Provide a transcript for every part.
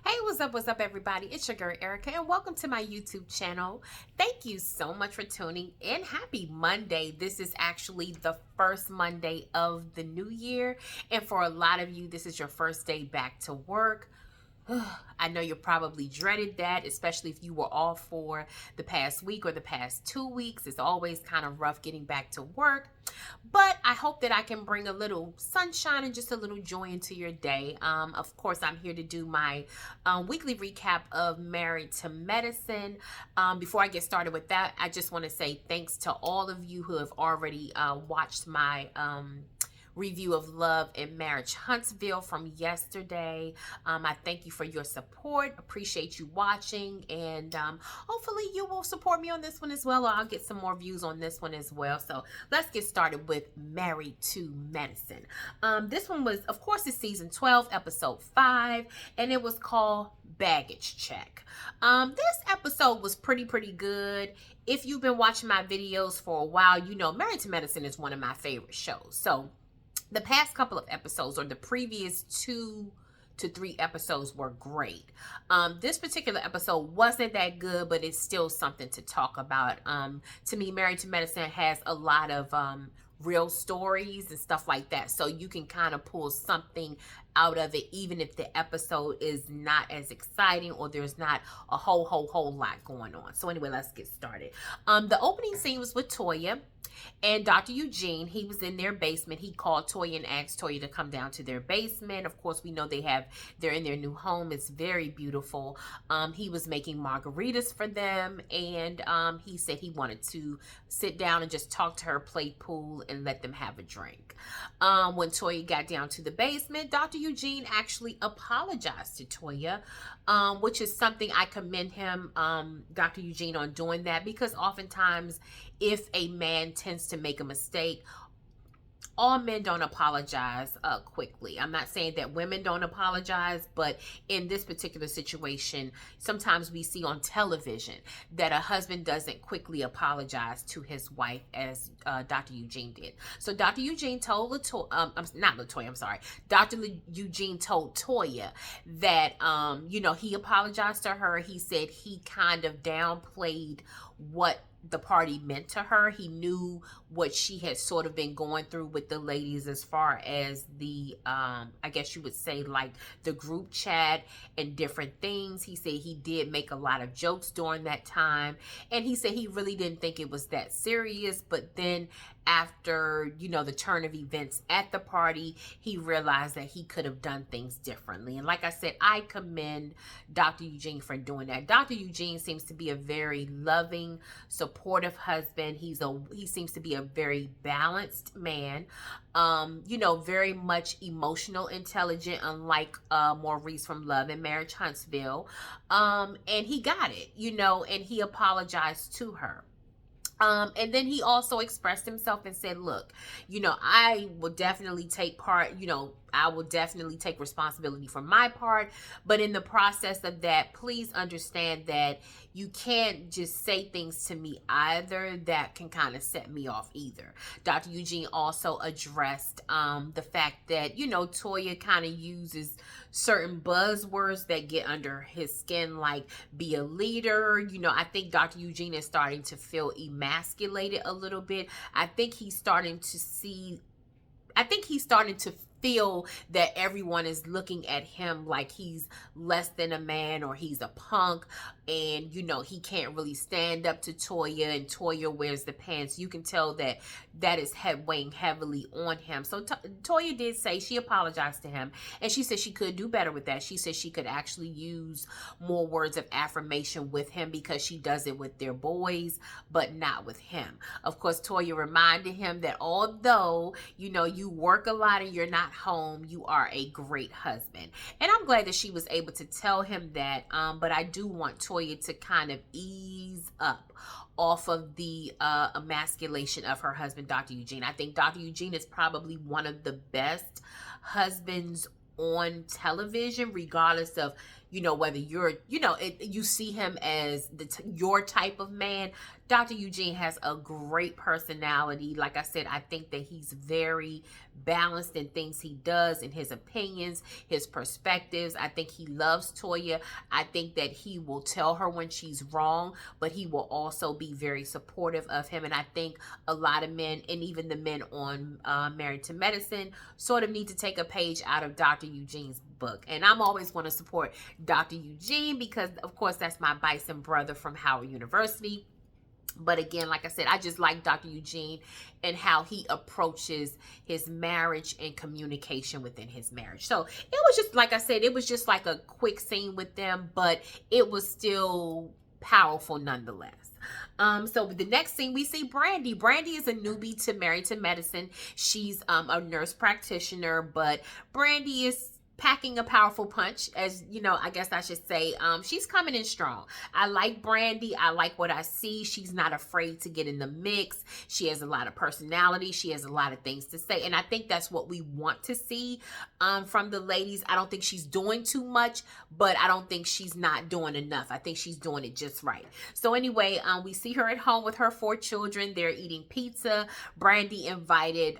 Hey, what's up, everybody? It's your girl, Erica, and welcome to my YouTube channel. Thank you so much for tuning in. Happy Monday. This is actually the first Monday of the new year, and for a lot of you, this is your first day back to work. I know you probably dreaded that, especially if you were off for the past week or the past 2 weeks. It's always kind of rough getting back to work. But I hope that I can bring a little sunshine and just a little joy into your day. Of course, I'm here to do my weekly recap of Married to Medicine. Before I get started with that, I just want to say thanks to all of you who have already watched my review of Love and Marriage Huntsville from yesterday. I thank you for your support. Appreciate you watching, and hopefully you will support me on this one as well, or I'll get some more views on this one as well. So let's get started with Married to Medicine. This one was, of course, it's season 12, episode 5, and it was called Baggage Check. This episode was pretty good. If you've been watching my videos for a while, you know Married to Medicine is one of my favorite shows. So the past couple of episodes, or the previous 2 to 3 episodes, were great. This particular episode wasn't that good, but it's still something to talk about. To me, Married to Medicine has a lot of real stories and stuff like that, so you can kind of pull something out of it, even if the episode is not as exciting or there's not a whole lot going on. So anyway, let's get started. The opening scene was with Toya and Dr. Eugene. He was in their basement. He called Toya and asked Toya to come down to their basement. Of course, we know they're in their new home. It's very beautiful. He was making margaritas for them, and he said he wanted to sit down and just talk to her, play pool, and let them have a drink. When Toya got down to the basement, Dr. Eugene actually apologized to Toya, which is something I commend him, Dr. Eugene, on doing that, because oftentimes if a man tends to make a mistake, all men don't apologize quickly. I'm not saying that women don't apologize, but in this particular situation, sometimes we see on television that a husband doesn't quickly apologize to his wife, as Dr. Eugene did. So Dr. Eugene told Dr. Eugene told Toya that, he apologized to her. He said he kind of downplayed what the party meant to her. He knew what she had sort of been going through with the ladies as far as the I guess you would say, like, the group chat and different things. He said he did make a lot of jokes during that time, and he said he really didn't think it was that serious, but then after the turn of events at the party, he realized that he could have done things differently. And like I said, I commend Dr. Eugene for doing that. Dr. Eugene seems to be a very loving, supportive husband. He seems to be a very balanced man, very much emotional intelligent, unlike Maurice from Love and Marriage Huntsville. And he got it, and he apologized to her. And then he also expressed himself and said, look, I will definitely take part, I will definitely take responsibility for my part. But in the process of that, please understand that you can't just say things to me either that can kind of set me off either. Dr. Eugene also addressed the fact that, Toya kind of uses certain buzzwords that get under his skin, like be a leader. I think Dr. Eugene is starting to feel emasculated a little bit. I think he's starting to feel that everyone is looking at him like he's less than a man, or he's a punk, and he can't really stand up to Toya, and Toya wears the pants. You can tell that is weighing heavily on him. So Toya did say she apologized to him, and she said she could do better with that. She said she could actually use more words of affirmation with him, because she does it with their boys, but not with him. Of course, Toya reminded him that although you work a lot and you're not home, you are a great husband. And I'm glad that she was able to tell him that, but I do want Toya to kind of ease up off of the emasculation of her husband, Dr. Eugene. I think Dr. Eugene is probably one of the best husbands on television, regardless of whether you're you see him as your type of man. Dr. Eugene has a great personality. Like I said, I think that he's very balanced in things he does, in his opinions, his perspectives. I think he loves Toya. I think that he will tell her when she's wrong, but he will also be very supportive of him. And I think a lot of men, and even the men on Married to Medicine, sort of need to take a page out of Dr. Eugene's book. And I'm always going to support Dr. Eugene because, of course, that's my bison brother from Howard University. But again, like I said, I just like Dr. Eugene and how he approaches his marriage and communication within his marriage. So it was just, like I said, it was just like a quick scene with them, but it was still powerful nonetheless. So the next scene, we see Brandy. Brandy is a newbie to Married to Medicine. She's a nurse practitioner, but Brandy is packing a powerful punch, as you know, I guess I should say. She's coming in strong. I like Brandy. I like what I see. She's not afraid to get in the mix. She has a lot of personality. She has a lot of things to say, and I think that's what we want to see from the ladies. I don't think she's doing too much, but I don't think she's not doing enough. I think she's doing it just right. So anyway, we see her at home with her 4 children. They're eating pizza. Brandy invited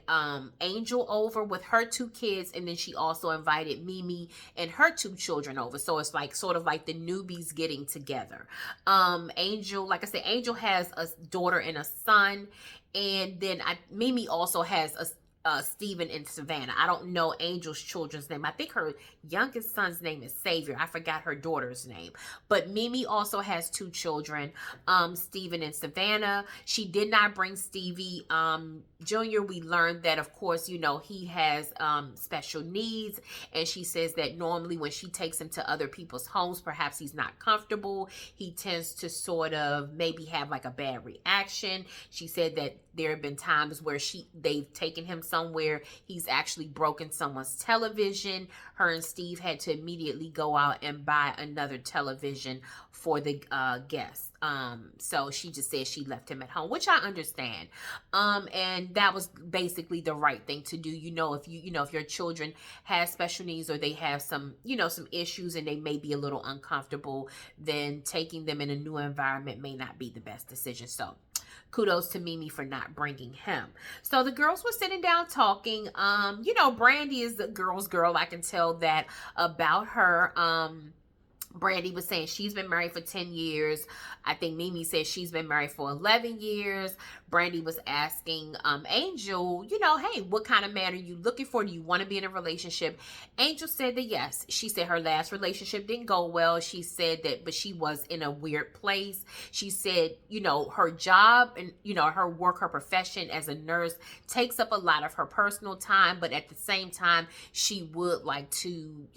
Angel over with her 2 kids, and then she also invited Mimi and her 2 children over. So it's like sort of like the newbies getting together. Angel, like I said, Angel has a daughter and a son, and then Mimi also has a Stephen and Savannah. I don't know Angel's children's name. I think her youngest son's name is Savior. I forgot her daughter's name. But Mimi also has 2 children, Stephen and Savannah. She did not bring Stevie Jr. We learned that, of course, you know, he has special needs. And she says that normally when she takes him to other people's homes, perhaps he's not comfortable. He tends to sort of maybe have like a bad reaction. She said that there have been times where they've taken him somewhere, he's actually broken someone's television. Her and Steve had to immediately go out and buy another television for the guests. So she just said she left him at home, which I understand. And that was basically the right thing to do. You know, if your children have special needs or they have some issues and they may be a little uncomfortable, then taking them in a new environment may not be the best decision. So kudos to Mimi for not bringing him. So the girls were sitting down talking. Brandy is the girl's girl. I can tell that about her. Brandy was saying she's been married for 10 years. I think Mimi said she's been married for 11 years. Brandy was asking Angel, hey, what kind of man are you looking for? Do you want to be in a relationship? Angel said that yes. She said her last relationship didn't go well. She said that, but she was in a weird place. She said, her job and, her work, her profession as a nurse takes up a lot of her personal time. But at the same time, she would like to,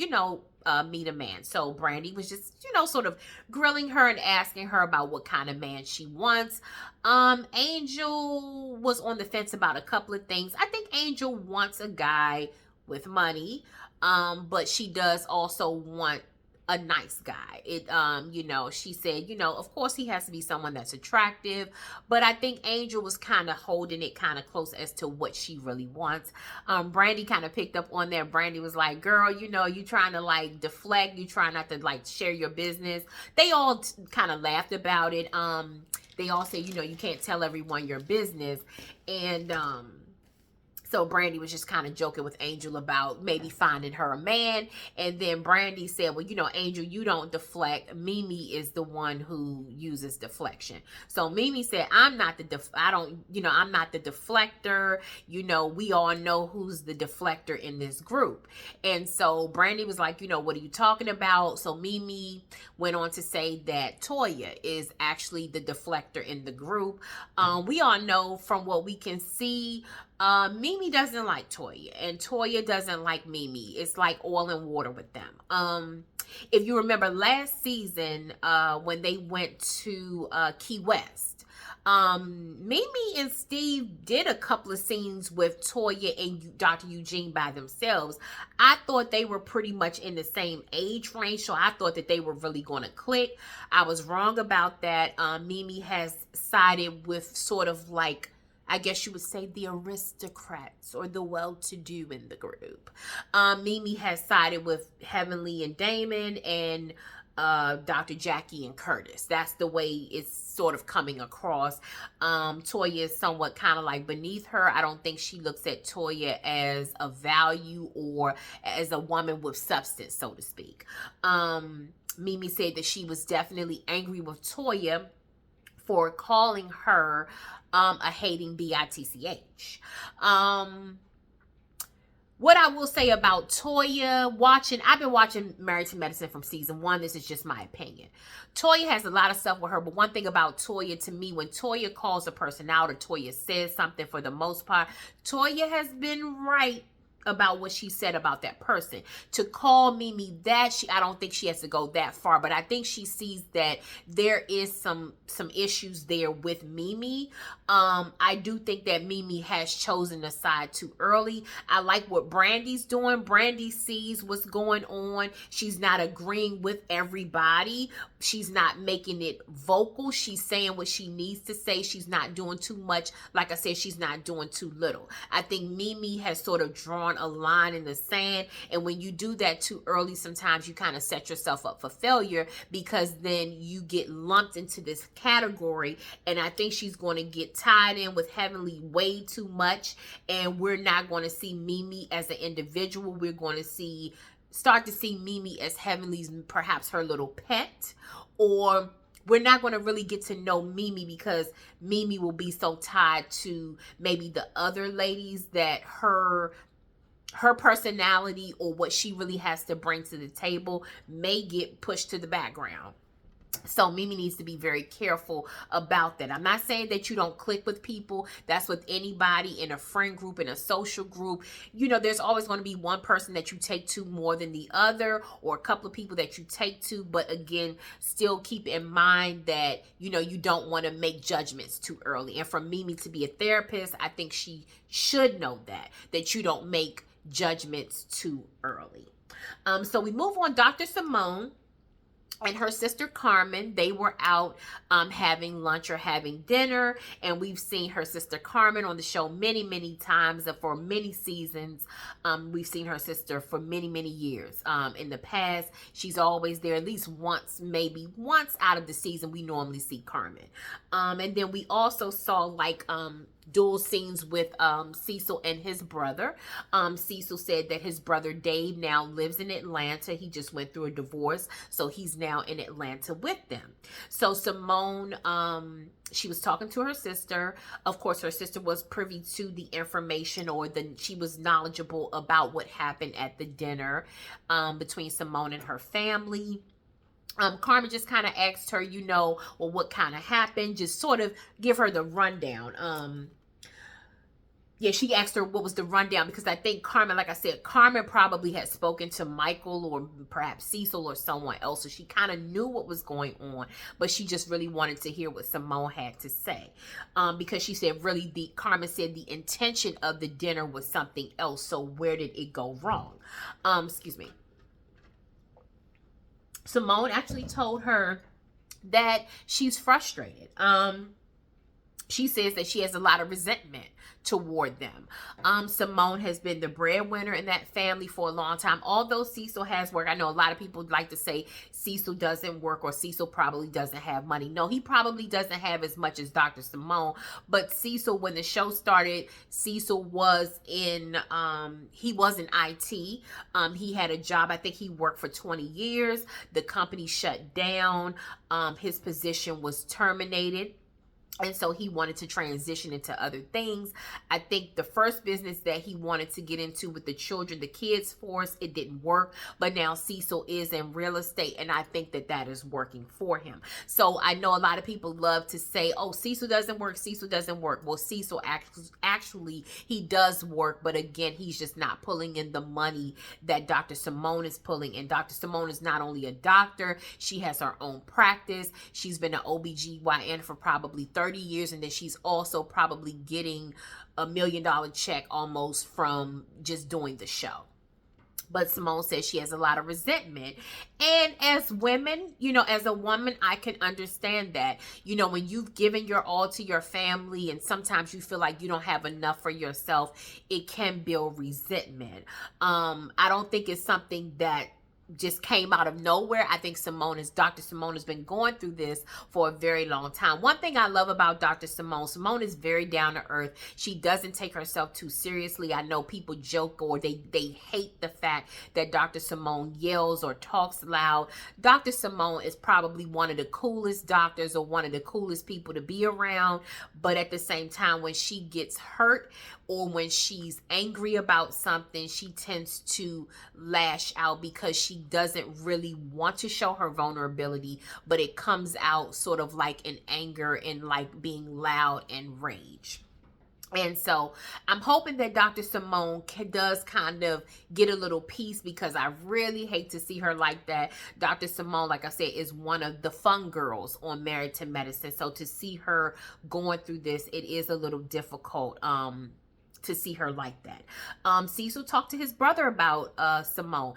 meet a man. So Brandy was just, sort of grilling her and asking her about what kind of man she wants. Angel was on the fence about a couple of things. I think Angel wants a guy with money, but she does also want a nice guy. She said, of course he has to be someone that's attractive, but I think Angel was kind of holding it kind of close as to what she really wants. Brandy kind of picked up on that. Brandy was like, girl, you trying to like deflect, you trying not to like share your business. They all kind of laughed about it. They all said, you can't tell everyone your business. And, so Brandy was just kind of joking with Angel about maybe finding her a man. And then Brandy said, well, Angel, you don't deflect. Mimi is the one who uses deflection. So Mimi said, I'm not the deflector. We all know who's the deflector in this group. And so Brandy was like, what are you talking about? So Mimi went on to say that Toya is actually the deflector in the group. We all know from what we can see, Mimi doesn't like Toya, and Toya doesn't like Mimi. It's like oil and water with them. If you remember last season, when they went to Key West, Mimi and Steve did a couple of scenes with Toya and Dr. Eugene by themselves. I thought they were pretty much in the same age range, so I thought that they were really going to click. I was wrong about that. Mimi has sided with sort of like, I guess you would say, the aristocrats or the well-to-do in the group. Mimi has sided with Heavenly and Damon, and Dr. Jackie and Curtis. That's the way it's sort of coming across. Toya is somewhat kind of like beneath her. I don't think she looks at Toya as a value or as a woman with substance, so to speak. Mimi said that she was definitely angry with Toya for calling her a hating bitch. What I will say about Toya, I've been watching Married to Medicine from season 1. This is just my opinion. Toya has a lot of stuff with her, but one thing about Toya, to me, when Toya calls a person out or Toya says something, for the most part, Toya has been right about what she said about that person. To call Mimi that, I don't think she has to go that far, but I think she sees that there is some issues there with Mimi. I do think that Mimi has chosen a side too early. I like what Brandy's doing. Brandy sees what's going on. She's not agreeing with everybody. She's not making it vocal. She's saying what she needs to say. She's not doing too much. Like I said, she's not doing too little. I think Mimi has sort of drawn a line in the sand, and when you do that too early, sometimes you kind of set yourself up for failure, because then you get lumped into this category, and I think she's going to get tied in with Heavenly way too much, and we're not going to see Mimi as an individual. We're going to start to see Mimi as Heavenly's, perhaps her little pet, or we're not going to really get to know Mimi, because Mimi will be so tied to maybe the other ladies that her personality or what she really has to bring to the table may get pushed to the background. So Mimi needs to be very careful about that. I'm not saying that you don't click with people. That's with anybody in a friend group, in a social group. You know, there's always going to be one person that you take to more than the other, or a couple of people that you take to. But again, still keep in mind that, you know, you don't want to make judgments too early. And for Mimi to be a therapist, I think she should know that you don't make judgments too early. So we move on. Dr. Simone and her sister Carmen, they were out having lunch or having dinner, and we've seen her sister Carmen on the show many times, and for many seasons. We've seen her sister for many years. In the past, she's always there, at least once, maybe once out of the season we normally see Carmen. And then we also saw like dual scenes with Cecil and his brother. Cecil said that his brother Dave now lives in Atlanta. He just went through a divorce, so he's now in Atlanta with them. So Simone, she was talking to her sister. Of course, her sister was privy to the information, or she was knowledgeable about what happened at the dinner between Simone and her family. Carmen just kind of asked her, you know, well, what kind of happened? Just sort of give her the rundown. Yeah, she asked her what was the rundown, because I think Carmen, like I said, Carmen probably had spoken to Michael or perhaps Cecil or someone else, so she kind of knew what was going on, but she just really wanted to hear what Simone had to say, because she said Carmen said the intention of the dinner was something else, so where did it go wrong? Excuse me. Simone actually told her that she's frustrated. She says that she has a lot of resentment toward them. Simone has been the breadwinner in that family for a long time. Although Cecil has work, I know a lot of people like to say Cecil doesn't work, or Cecil probably doesn't have money. No, he probably doesn't have as much as Dr. Simone. But Cecil, when the show started, Cecil was in IT. He had a job. I think he worked for 20 years. The company shut down. His position was terminated. And so he wanted to transition into other things. I think the first business that he wanted to get into with the children, the kids force, it didn't work. But now Cecil is in real estate, and I think that is working for him. So I know a lot of people love to say, oh, Cecil doesn't work, Cecil doesn't work. Well, Cecil actually he does work, but again, he's just not pulling in the money that Dr. Simone is pulling in. Dr. Simone is not only a doctor, she has her own practice. She's been an OBGYN for probably 30 years, and then she's also probably getting $1 million check almost from just doing the show. But Simone says she has a lot of resentment. And as women, as a woman, I can understand that. When you've given your all to your family and sometimes you feel like you don't have enough for yourself, it can build resentment. I don't think it's something that just came out of nowhere. I think Dr. Simone has been going through this for a very long time. One thing I love about Dr. Simone is very down to earth. She doesn't take herself too seriously. I know people joke or they hate the fact that Dr. Simone yells or talks loud. Dr. Simone is probably one of the coolest doctors or one of the coolest people to be around. But at the same time, when she gets hurt or when she's angry about something, she tends to lash out because she doesn't really want to show her vulnerability, but it comes out sort of like in anger and like being loud and rage. And so I'm hoping that Dr. Simone does kind of get a little peace, because I really hate to see her like that. Dr. Simone, like I said, is one of the fun girls on Married to Medicine. So to see her going through this, it is a little difficult to see her like that. Cecil talked to his brother about Simone.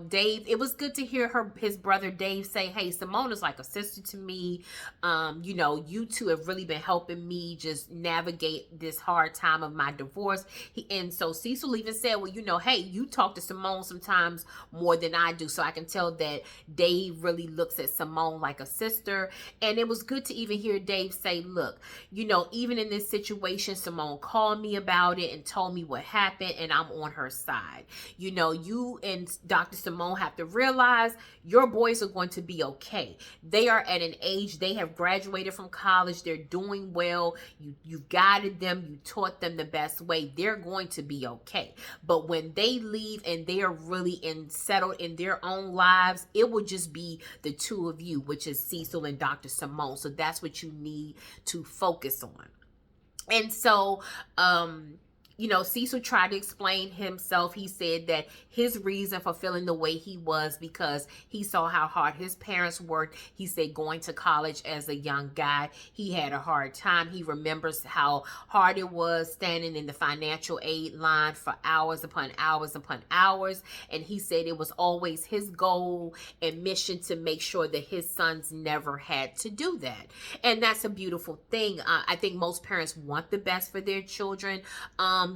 Dave, it was good to hear his brother Dave say, hey, Simone is like a sister to me. You two have really been helping me just navigate this hard time of my divorce. And so Cecil even said, well, hey, you talk to Simone sometimes more than I do. So I can tell that Dave really looks at Simone like a sister. And it was good to even hear Dave say, look, even in this situation, Simone called me about it and told me what happened, and I'm on her side. You and Dr. Simone have to realize your boys are going to be okay. They are at an age, they have graduated from college, they're doing well, you've guided them, you taught them the best way, they're going to be okay. But when they leave and they are really settled in their own lives, it will just be the two of you, which is Cecil and Dr. Simone. So that's what you need to focus on. And so Cecil tried to explain himself. He said that his reason for feeling the way he was because he saw how hard his parents worked. He said going to college as a young guy, he had a hard time. He remembers how hard it was standing in the financial aid line for hours upon hours upon hours. And he said it was always his goal and mission to make sure that his sons never had to do that. And that's a beautiful thing. I think most parents want the best for their children.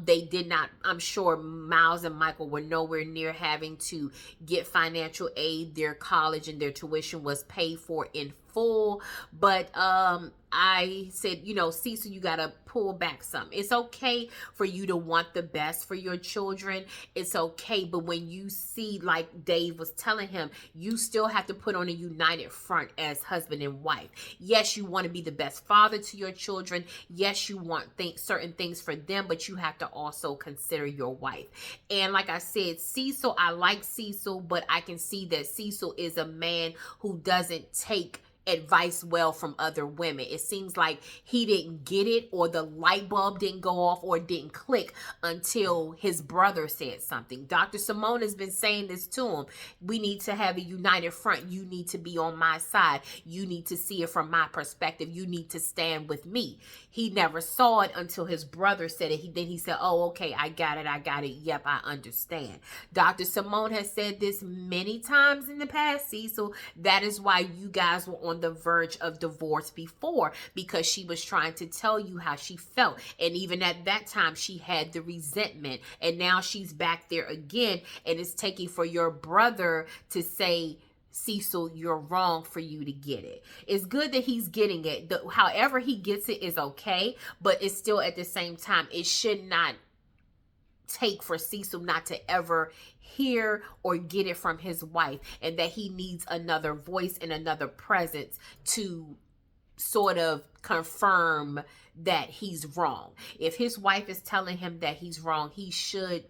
They did not, I'm sure Miles and Michael were nowhere near having to get financial aid. Their college and their tuition was paid for in full. But I said, Cecil, you got to pull back some. It's okay for you to want the best for your children. It's okay. But when you see, like Dave was telling him, you still have to put on a united front as husband and wife. Yes, you want to be the best father to your children. Yes, you want certain things for them, but you have to also consider your wife. And like I said, Cecil, I like Cecil, but I can see that Cecil is a man who doesn't take advice well from other women. It seems like he didn't get it, or the light bulb didn't go off, or didn't click until his brother said something. Dr. Simone has been saying this to him. We need to have a united front. You need to be on my side. You need to see it from my perspective. You need to stand with me. He never saw it until his brother said it. Then he said, oh, okay, I got it. Yep, I understand. Dr. Simone has said this many times in the past, Cecil. That is why you guys were on the verge of divorce before, because she was trying to tell you how she felt. And even at that time, she had the resentment. And now she's back there again. And it's taking for your brother to say, Cecil, you're wrong for you to get it. It's good that he's getting it. However he gets it is okay. But it's still at the same time, it should not take for Cecil not to ever hear or get it from his wife, and that he needs another voice and another presence to sort of confirm that he's wrong. If his wife is telling him that he's wrong, he should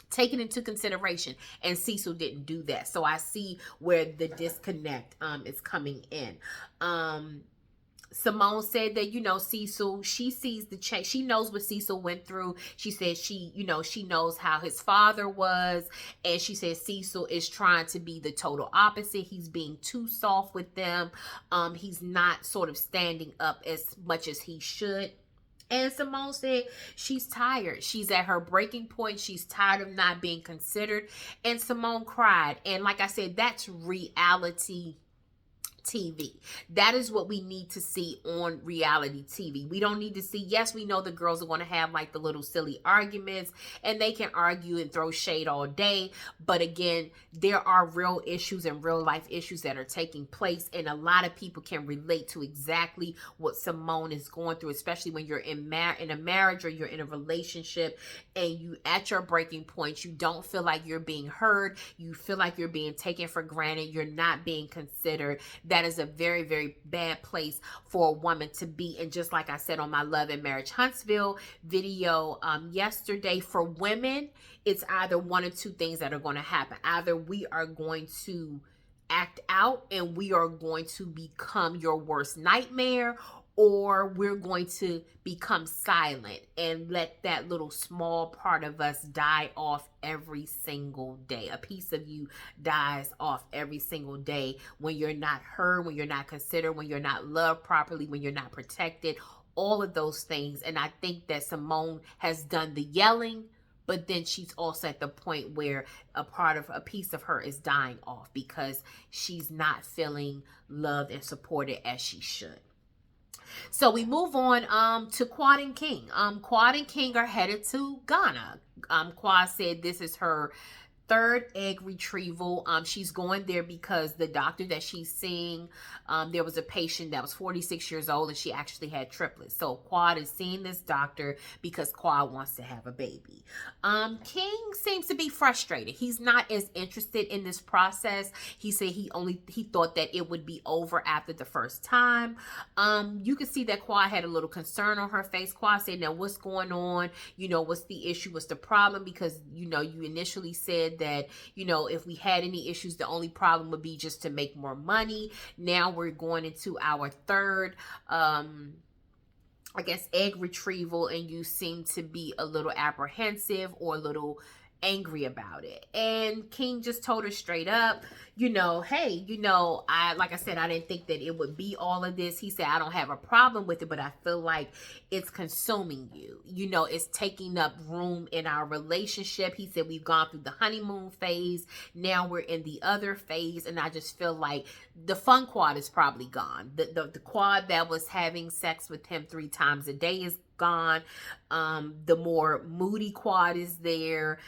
take it into consideration, and Cecil didn't do that. So I see where the disconnect is coming in. Simone said that, Cecil, she sees the change. She knows what Cecil went through. She said she knows how his father was. And she said Cecil is trying to be the total opposite. He's being too soft with them. He's not sort of standing up as much as he should. And Simone said she's tired. She's at her breaking point. She's tired of not being considered. And Simone cried. And like I said, that's reality TV. That is what we need to see on reality TV. We don't need to see, yes, we know the girls are going to have like the little silly arguments and they can argue and throw shade all day. But again, there are real issues and real life issues that are taking place. And a lot of people can relate to exactly what Simone is going through, especially when you're in a marriage or you're in a relationship and you at your breaking point, you don't feel like you're being heard. You feel like you're being taken for granted. You're not being considered. That is a very, very bad place for a woman to be. And just like I said on my Love and Marriage Huntsville video yesterday, for women, it's either one or two things that are going to happen. Either we are going to act out and we are going to become your worst nightmare, or we're going to become silent and let that little small part of us die off every single day. A piece of you dies off every single day when you're not heard, when you're not considered, when you're not loved properly, when you're not protected, all of those things. And I think that Simone has done the yelling, but then she's also at the point where a piece of her is dying off because she's not feeling loved and supported as she should. So we move on to Quad and King. Quad and King are headed to Ghana. Quad said this is her third egg retrieval. She's going there because the doctor that she's seeing, there was a patient that was 46 years old and she actually had triplets. So Quad is seeing this doctor because Quad wants to have a baby. King seems to be frustrated. He's not as interested in this process. He said he thought that it would be over after the first time. You could see that Quad had a little concern on her face. Quad said, now what's going on? What's the issue? What's the problem? Because, you initially said that, if we had any issues, the only problem would be just to make more money. Now we're going into our third, egg retrieval, and you seem to be a little apprehensive or a little angry about it. And King just told her straight up, hey, like I said, I didn't think that it would be all of this. He said, I don't have a problem with it, but I feel like it's consuming you. It's taking up room in our relationship. He said, we've gone through the honeymoon phase. Now we're in the other phase. And I just feel like the fun Quad is probably gone. The Quad that was having sex with him 3 times a day is gone. The more moody Quad is there.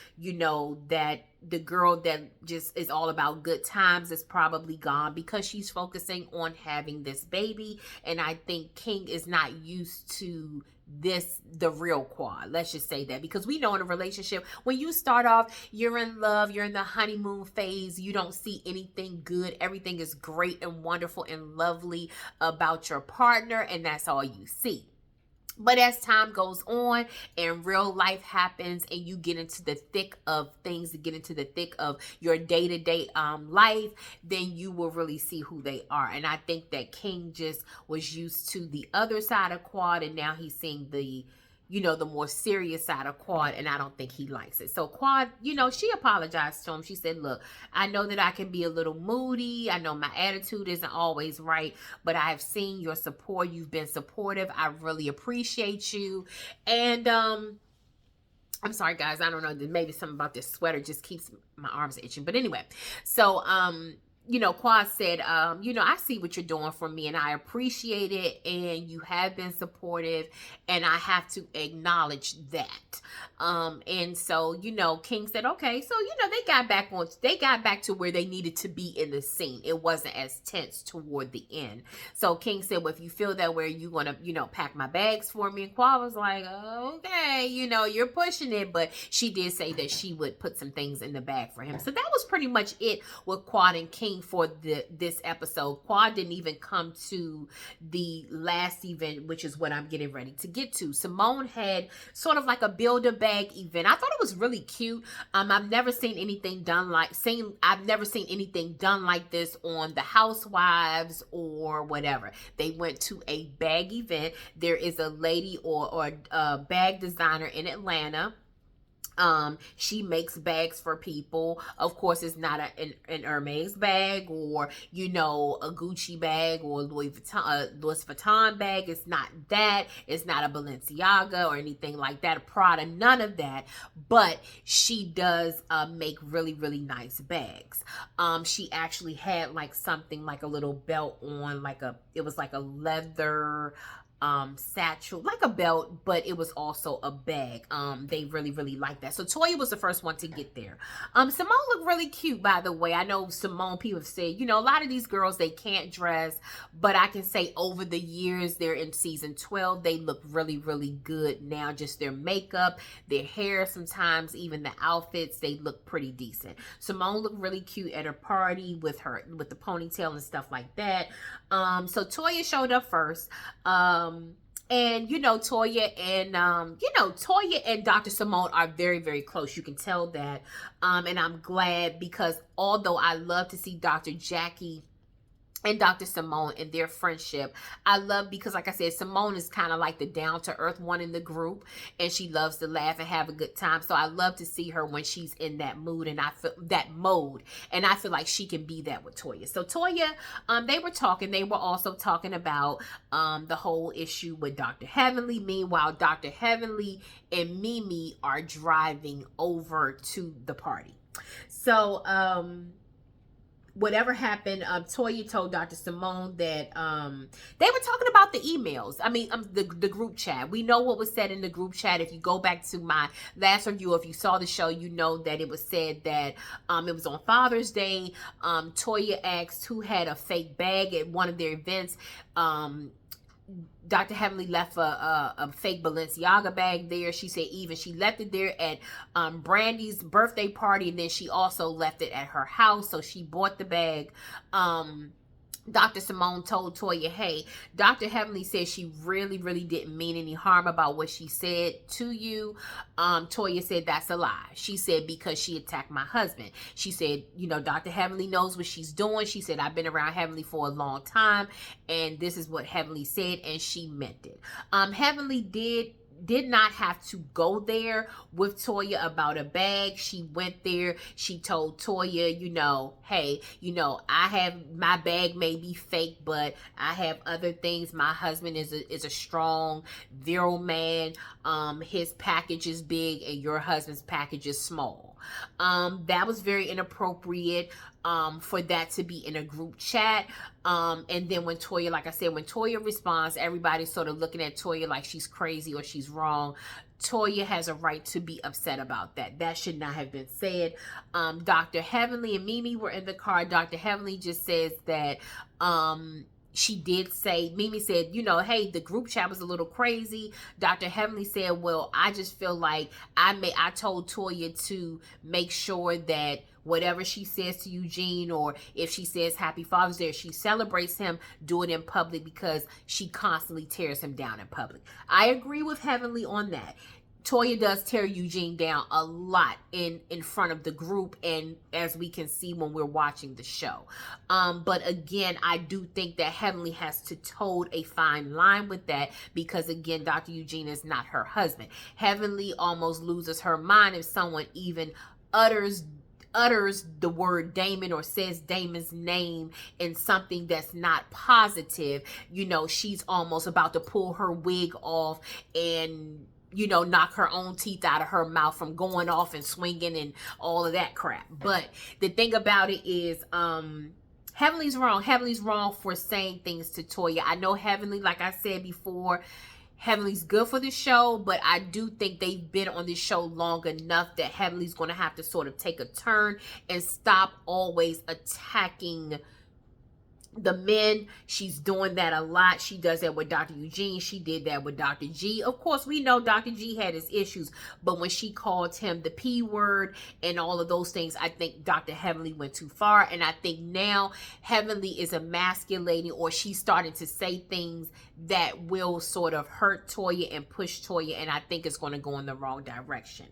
That the girl that just is all about good times is probably gone because she's focusing on having this baby. And I think King is not used to the real Quad. Let's just say that, because we know in a relationship, when you start off, you're in love, you're in the honeymoon phase, you don't see anything good. Everything is great and wonderful and lovely about your partner, and that's all you see. But as time goes on and real life happens and you get into the thick of things, get into the thick of your day-to-day life, then you will really see who they are. And I think that King just was used to the other side of Quad, and now he's seeing the more serious side of Quad, and I don't think he likes it. So Quad, she apologized to him. She said, look, I know that I can be a little moody. I know my attitude isn't always right, but I've seen your support. You've been supportive. I really appreciate you. And I'm sorry, guys. I don't know. Maybe something about this sweater just keeps my arms itching. But anyway, so Quad said, I see what you're doing for me and I appreciate it, and you have been supportive, and I have to acknowledge that. And so, King said, okay, so, they got back to where they needed to be in the scene. It wasn't as tense toward the end. So King said, well, if you feel that way, you want to, pack my bags for me. And Quad was like, okay, you're pushing it, but she did say that she would put some things in the bag for him. So that was pretty much it with Quad and King for this episode. Quad didn't even come to the last event, which is what I'm getting ready to get to. Simone had sort of like a Build-A-Bag event. I thought it was really cute. I've never seen anything done like this on The Housewives or whatever. They went to a bag event. There is a lady or a bag designer in Atlanta. She makes bags for people. Of course, it's not an Hermes bag, or a Gucci bag, or Louis Vuitton bag. It's not that. It's not a Balenciaga or anything like that, a Prada, none of that. But she does make really, really nice bags. She actually had like something like a little belt on, it was like a leather satchel, like a belt, but it was also a bag. They really, really like that. So Toya was the first one to get there. Simone looked really cute, by the way. I know Simone, people have said, a lot of these girls, they can't dress, but I can say over the years, they're in season 12, they look really, really good now. Just their makeup, their hair, sometimes even the outfits, they look pretty decent. Simone looked really cute at her party with the ponytail and stuff like that. So Toya showed up first. And Toya and Dr. Simone are very, very close. You can tell that. And I'm glad, because although I love to see Dr. Jackie and Dr. Simone and their friendship, I love, because like I said, Simone is kind of like the down-to-earth one in the group, and she loves to laugh and have a good time. So I love to see her when she's in that mood, and I feel that mode, and I feel like she can be that with Toya. So Toya, they were talking. They were also talking about the whole issue with Dr. Heavenly. Meanwhile, Dr. Heavenly and Mimi are driving over to the party. So whatever happened, Toya told Dr. Simone that they were talking about the emails. I mean, the group chat. We know what was said in the group chat. If you go back to my last review, if you saw the show, you know that it was said that it was on Father's Day. Toya asked who had a fake bag at one of their events. Dr. Heavenly left a fake Balenciaga bag there. She said even she left it there at Brandy's birthday party, and then she also left it at her house. So she bought the bag. Dr. Simone told Toya, hey, Dr. Heavenly said she really, really didn't mean any harm about what she said to you. Toya said that's a lie. She said because she attacked my husband. She said, Dr. Heavenly knows what she's doing. She said, I've been around Heavenly for a long time, and this is what Heavenly said, and she meant it. Heavenly did not have to go there with Toya about a bag. She went there. She told Toya, hey, I have, my bag may be fake, but I have other things. My husband is a strong, virile man. His package is big and your husband's package is small. That was very inappropriate for that to be in a group chat. And then when Toya, like I said, when Toya responds, everybody's sort of looking at Toya like she's crazy or she's wrong. Toya has a right to be upset about that. That should not have been said. Dr. Heavenly and Mimi were in the car. Dr. Heavenly just says that she did say, Mimi said, hey, the group chat was a little crazy. Dr. Heavenly said, well, I just feel like I told Toya to make sure that whatever she says to Eugene, or if she says Happy Father's Day, or she celebrates him, do it in public, because she constantly tears him down in public. I agree with Heavenly on that. Toya does tear Eugene down a lot in front of the group, and as we can see when we're watching the show. But again, I do think that Heavenly has to toe a fine line with that, because again, Dr. Eugene is not her husband. Heavenly almost loses her mind if someone even utters the word Damon or says Damon's name in something that's not positive. She's almost about to pull her wig off and knock her own teeth out of her mouth from going off and swinging and all of that crap. But the thing about it is, Heavenly's wrong. Heavenly's wrong for saying things to Toya. I know Heavenly, like I said before, Heavenly's good for the show, but I do think they've been on this show long enough that Heavenly's going to have to sort of take a turn and stop always attacking the men. She's doing that a lot. She does that with Dr. Eugene. She did that with Dr. G. Of course, we know Dr. G had his issues, but when she called him the P word and all of those things, I think Dr. Heavenly went too far. And I think now Heavenly is emasculating, or she's starting to say things that will sort of hurt Toya and push Toya, and I think it's going to go in the wrong direction.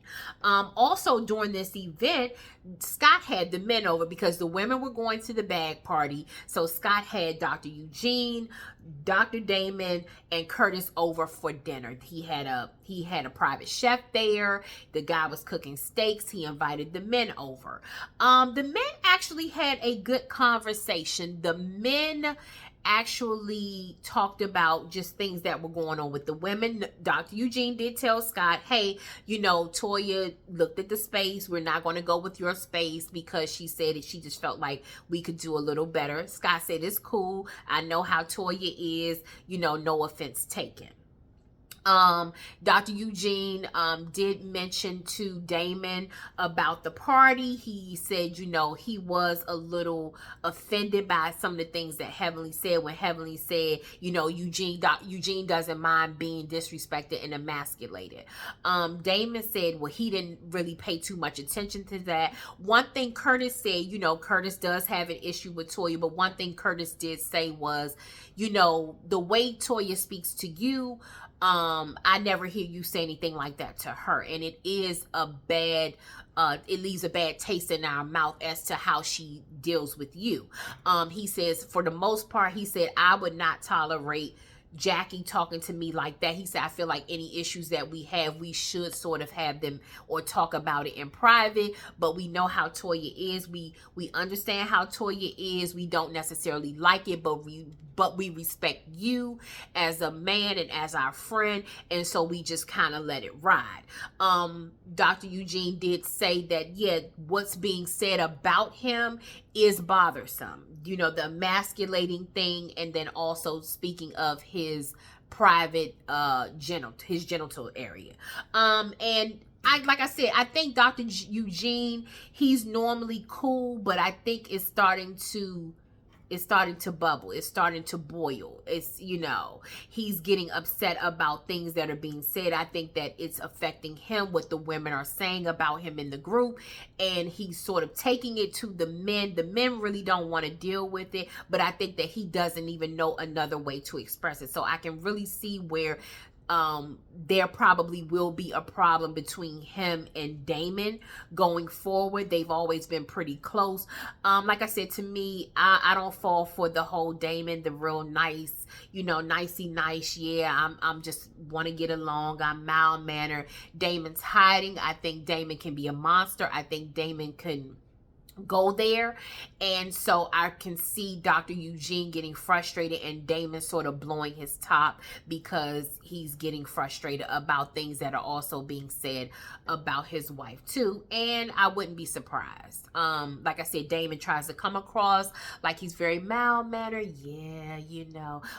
Also, during this event, Scott had the men over because the women were going to the bag party. So Scott had Dr. Eugene, Dr. Damon, and Curtis over for dinner. He he had a private chef there. The guy was cooking steaks. He invited the men over. The men actually had a good conversation. The men actually talked about just things that were going on with the women. Dr. Eugene did tell Scott, hey, Toya looked at the space. We're not going to go with your space because she said that she just felt like we could do a little better. Scott said, it's cool. I know how Toya is, no offense taken. Dr. Eugene did mention to Damon about the party. He said, he was a little offended by some of the things that Heavenly said when Heavenly said, Eugene doesn't mind being disrespected and emasculated. Damon said, well, he didn't really pay too much attention to that. One thing Curtis said, Curtis does have an issue with Toya, but one thing Curtis did say was, the way Toya speaks to you, I never hear you say anything like that to her. And it is it leaves a bad taste in our mouth as to how she deals with you. He says, for the most part, he said, I would not tolerate Jackie talking to me like that. He said, I feel like any issues that we have, we should sort of have them or talk about it in private, but we know how Toya is. We understand how Toya is. We don't necessarily like it, but we respect you as a man and as our friend, and so we just kind of let it ride. Dr. Eugene did say that, yeah, what's being said about him is bothersome. The emasculating thing, and then also speaking of his private genital area. And like I said, I think Dr. Eugene, he's normally cool, but I think it's starting to bubble. It's starting to boil. It's, he's getting upset about things that are being said. I think that it's affecting him, what the women are saying about him in the group, and he's sort of taking it to the men. The men really don't want to deal with it, but I think that he doesn't even know another way to express it. So I can really see where there probably will be a problem between him and Damon going forward. They've always been pretty close. Like I said, to me, I don't fall for the whole Damon, the real nice, nicey nice. Yeah, I'm just want to get along. I'm mild mannered. Damon's hiding. I think Damon can be a monster. I think Damon can go there, and so I can see Dr. Eugene getting frustrated and Damon sort of blowing his top because he's getting frustrated about things that are also being said about his wife too, and I wouldn't be surprised. Like I said, Damon tries to come across like he's very mild-mannered,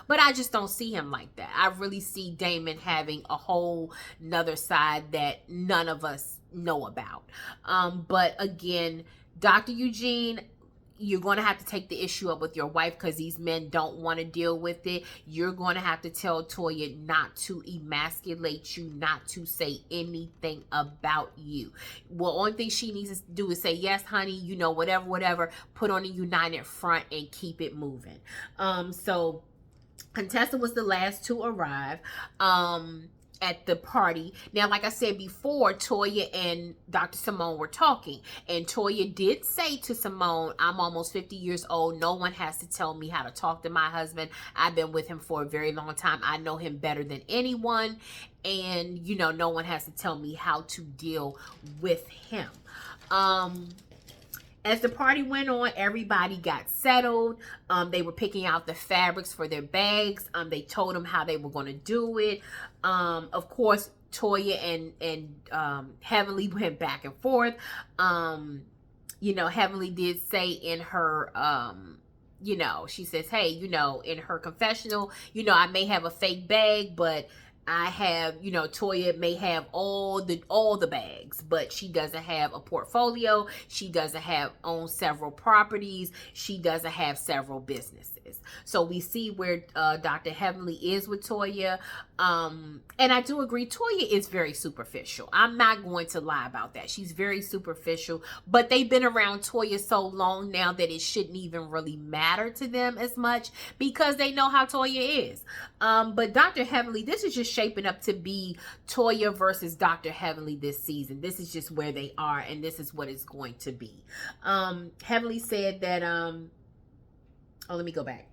but I just don't see him like that. I really see Damon having a whole nother side that none of us know about. But again, Dr. Eugene, you're going to have to take the issue up with your wife because these men don't want to deal with it. You're going to have to tell Toya not to emasculate you, not to say anything about you. Well, only thing she needs to do is say, yes, honey, whatever, put on a united front and keep it moving. So contestant was the last to arrive. At the party. Now, like I said before, Toya and Dr. Simone were talking, and Toya did say to Simone, I'm almost 50 years old. No one has to tell me how to talk to my husband. I've been with him for a very long time. I know him better than anyone, and no one has to tell me how to deal with him. As the party went on, everybody got settled. They were picking out the fabrics for their bags. They told them how they were going to do it. Of course, Toya and Heavenly went back and forth. Heavenly did say in her, she says, hey, in her confessional, I may have a fake bag, but I have, Toya may have all the bags, but she doesn't have a portfolio. She doesn't own several properties. She doesn't have several businesses. So we see where Dr. Heavenly is with Toya. And I do agree, Toya is very superficial. I'm not going to lie about that. She's very superficial, but they've been around Toya so long now that it shouldn't even really matter to them as much because they know how Toya is. But Dr. Heavenly, this is just shaping up to be Toya versus Dr. Heavenly this season. This is just where they are, and this is what it's going to be. Heavenly said that, let me go back.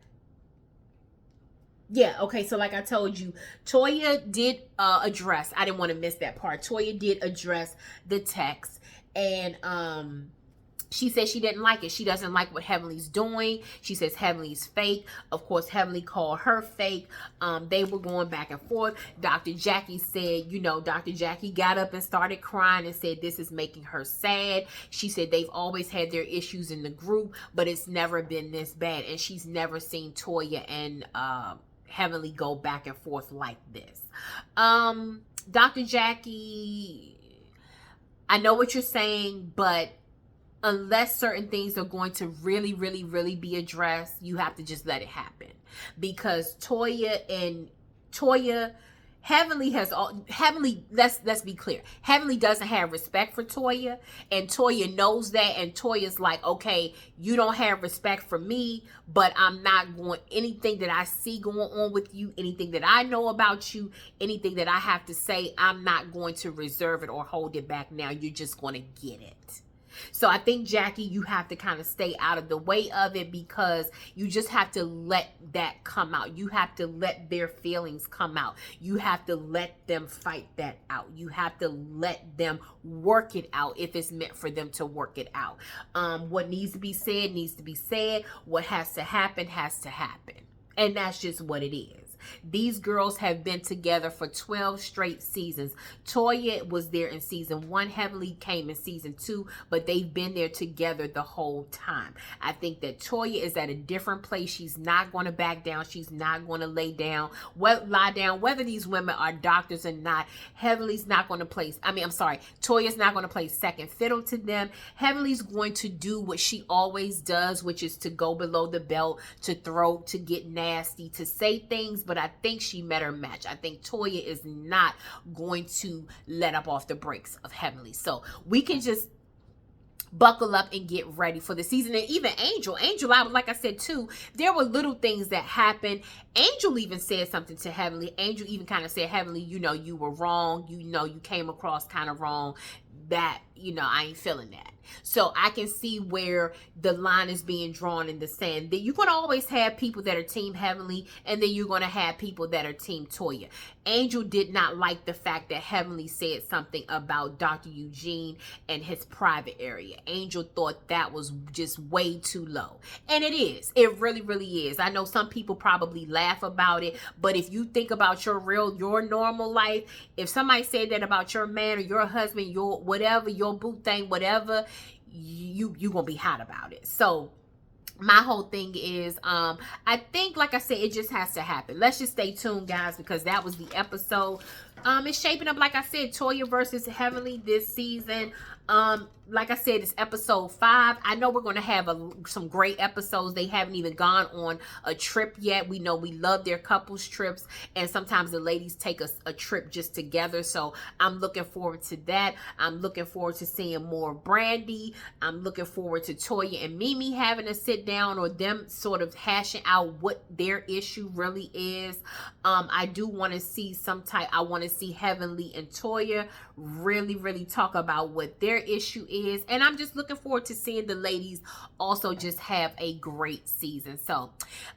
Yeah, okay, so like I told you, Toya did address, I didn't want to miss that part. Toya did address the text, and she said she didn't like it. She doesn't like what Heavenly's doing. She says Heavenly's fake. Of course, Heavenly called her fake. They were going back and forth. Dr. Jackie said, you know, Dr. Jackie got up and started crying and said this is making her sad. She said they've always had their issues in the group, but it's never been this bad. And she's never seen Toya and Heavenly go back and forth like this. Dr. Jackie, I know what you're saying, but unless certain things are going to really, really, really be addressed, you have to just let it happen. Because Toya, Heavenly has all, Heavenly, let's be clear. Heavenly doesn't have respect for Toya, and Toya knows that, and Toya's like, okay, you don't have respect for me, but I'm not going, anything that I see going on with you, anything that I know about you, anything that I have to say, I'm not going to reserve it or hold it back now. You're just going to get it. So I think, Jackie, you have to kind of stay out of the way of it, because you just have to let that come out. You have to let their feelings come out. You have to let them fight that out. You have to let them work it out if it's meant for them to work it out. What needs to be said needs to be said. What has to happen has to happen. And that's just what it is. These girls have been together for 12 straight seasons. Toya was there in season 1. Heavenly came in season 2, but they've been there together the whole time. I think that Toya is at a different place. She's not going to back down. She's not going to lie down. Whether these women are doctors or not, Heavenly's not going to play, Toya's not going to play second fiddle to them. Heavenly's going to do what she always does, which is to go below the belt, to throw, to get nasty, to say things, but I think she met her match. I think Toya is not going to let up off the brakes of Heavenly. So we can just buckle up and get ready for the season. And even Angel, like I said too, there were little things that happened. Angel even said something to Heavenly. Angel even kind of said, Heavenly, you know, you were wrong. You know, you came across kind of wrong. That, you know, I ain't feeling that. So I can see where the line is being drawn in the sand. That you're going to always have people that are team Heavenly, and then you're going to have people that are team Toya. Angel did not like the fact that Heavenly said something about Dr. Eugene and his private area. Angel thought that was just way too low. And it is. It really, really is. I know some people probably laugh about it, but if you think about your normal life, if somebody said that about your man or your husband, your whatever, your boo thing, whatever, you gonna be hot about it. So my whole thing is, I think, like I said, it just has to happen. Let's just stay tuned, guys, because that was the episode. It's shaping up, like I said, Toya versus Heavenly this season. Like I said, it's episode 5. I know we're going to have some great episodes. They haven't even gone on a trip yet. We know we love their couples trips, and sometimes the ladies take a trip just together. So I'm looking forward to that. I'm looking forward to seeing more Brandy. I'm looking forward to Toya and Mimi having a sit down, or them sort of hashing out what their issue really is. I do want to see I want to see Heavenly and Toya really, really talk about what their issue is. And I'm just looking forward to seeing the ladies also just have a great season. So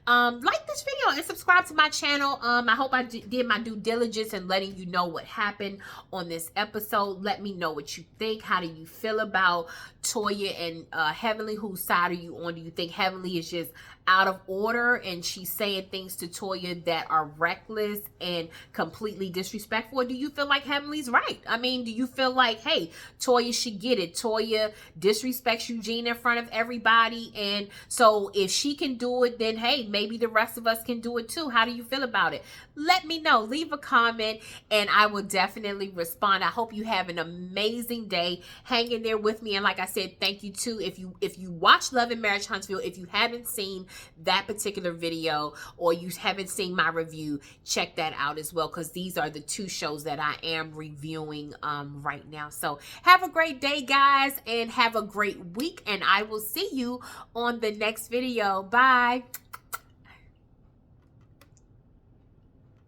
like this video and subscribe to my channel. I hope I did my due diligence in letting you know what happened on this episode. Let me know what you think. How do you feel about Toya and Heavenly? Whose side are you on? Do you think Heavenly is just out of order and she's saying things to Toya that are reckless and completely disrespectful? Or do you feel like Heavenly's right? I mean, do you feel like, hey, Toya should get it? Toya disrespects Eugene in front of everybody, and so if she can do it, then hey, maybe the rest of us can do it too. How do you feel about it? Let me know. Leave a comment and I will definitely respond. I hope you have an amazing day. Hang in there with me. And like I said, thank you too. If you watch Love and Marriage Huntsville, if you haven't seen that particular video or you haven't seen my review, check that out as well, because these are the 2 shows that I am reviewing right now. So have a great day, guys, and have a great week, and I will see you on the next video. Bye.